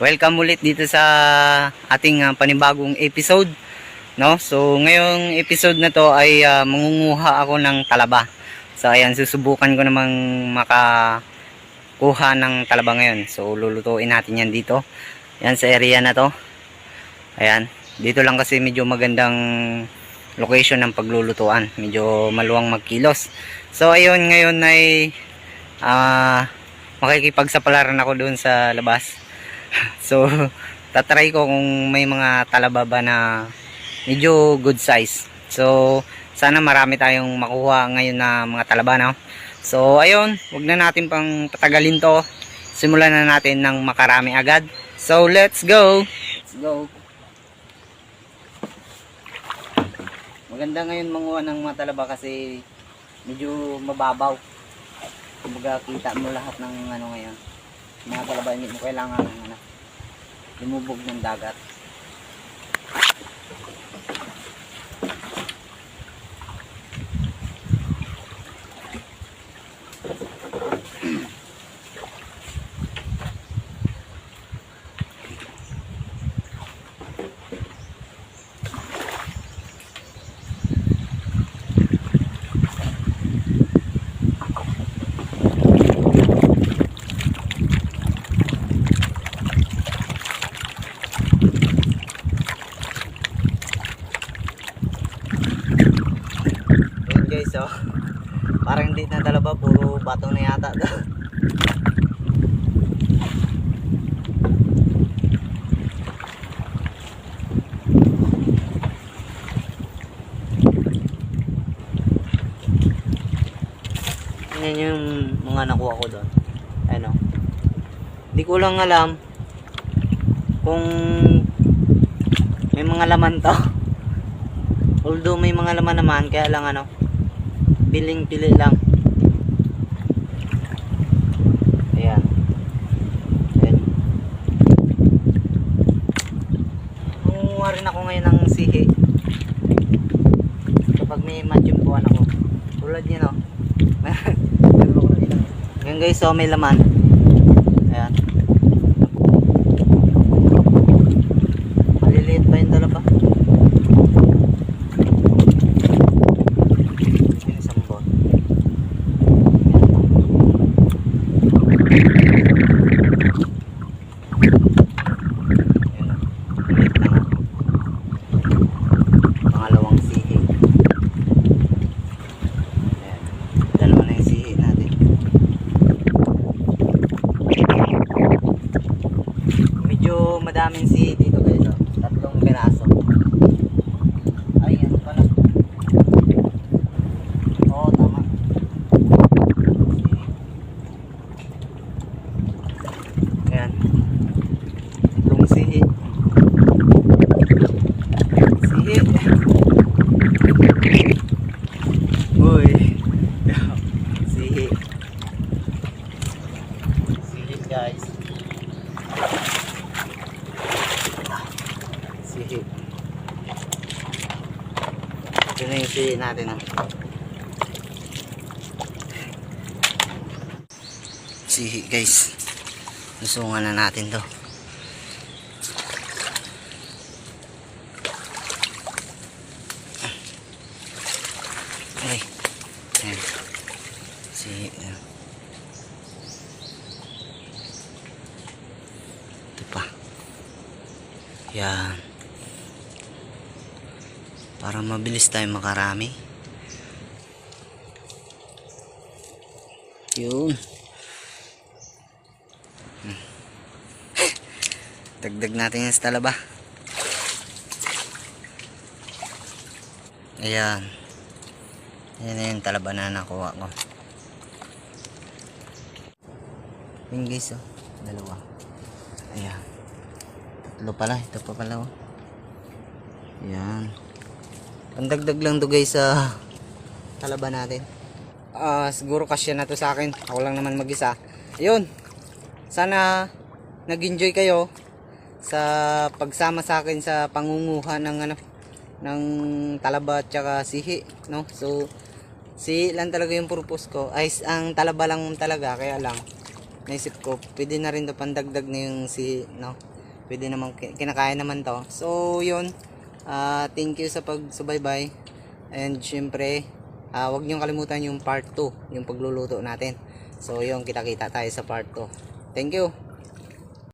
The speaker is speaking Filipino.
Welcome ulit dito sa ating panibagong episode, no? So, ngayong episode na to ay mangunguha ako ng talaba. So, ayan, susubukan ko namang makakuha ng talaba ngayon. So, lulutuin natin yan dito. Yan sa area na to. Ayan, dito lang kasi medyo magandang location ng paglulutuan. Medyo maluwang magkilos. So, ayun, ngayon ay makikipagsapalaran ako doon sa labas. So, tatry ko kung may mga talaba ba na medyo good size. So, sana marami tayong makuha ngayon na mga talaba, no? So, ayun, wag na natin pang patagalin to. Simulan na natin ng makarami agad. So, let's go! Let's go! Maganda ngayon manguha ng mga talaba kasi medyo mababaw. Kumbaga kita mo lahat ng ano ngayon. Mga talaba, hindi mo kailangan ng lumubog ng dagat. Guys, so parang hindi na talaba, puro bato na yata. Yan yung mga nakuha ko doon. Ano, hindi ko lang alam kung may mga laman to. Although may mga laman naman, kaya lang ano, piling-pili lang. Ayan. Ayan. Kumuha rin ako ngayon ng sihi. Kapag may matchumpuan ako. Tulad nyo, no? Ayan guys, so may laman. Ayan. Maliliit pa yung talaba. Pangalawang sihi. Ayan. Dalawa na yung sihi natin. Medyo madaming sihi dito guys. Tatlong piraso. Ay, ano pala? Oo, tama. Ayan. Tatlong sihi. Sihi. Uy. Sihi. Sihi guys. Sihi. Ito na yung sihi natin. Sihi guys. Susungan na natin to. Ay. Ayan. Sihi. Ito pa. Yan. Para mabilis tayo makarami. Yun. Dagdag natin yung sa talaba. Ayan. Ayan na yung talaba na nakuha ko. Yung guys, oh. Dalawa. Ayan. Tatlo pala. Ito pa pala, oh. Ayan. Pandagdag lang to guys sa talaba natin. Siguro kasya na to sa akin. Ako lang naman mag-isa. Ayun. Sana nag-enjoy kayo sa pagsama sa akin sa pangunguha ng ng talaba at saka sihi, no? So sihi lang talaga yung purpose ko. Ay, ang talaba lang talaga, kaya lang naisip ko, pwede na rin to pandagdag na yung si, no? Pwede naman, kinakaya naman to. So, yun. Thank you sa pagsubaybay. And syempre, huwag niyong kalimutan yung part 2, yung pagluluto natin. So, yun, kita-kita tayo sa part 2. Thank you.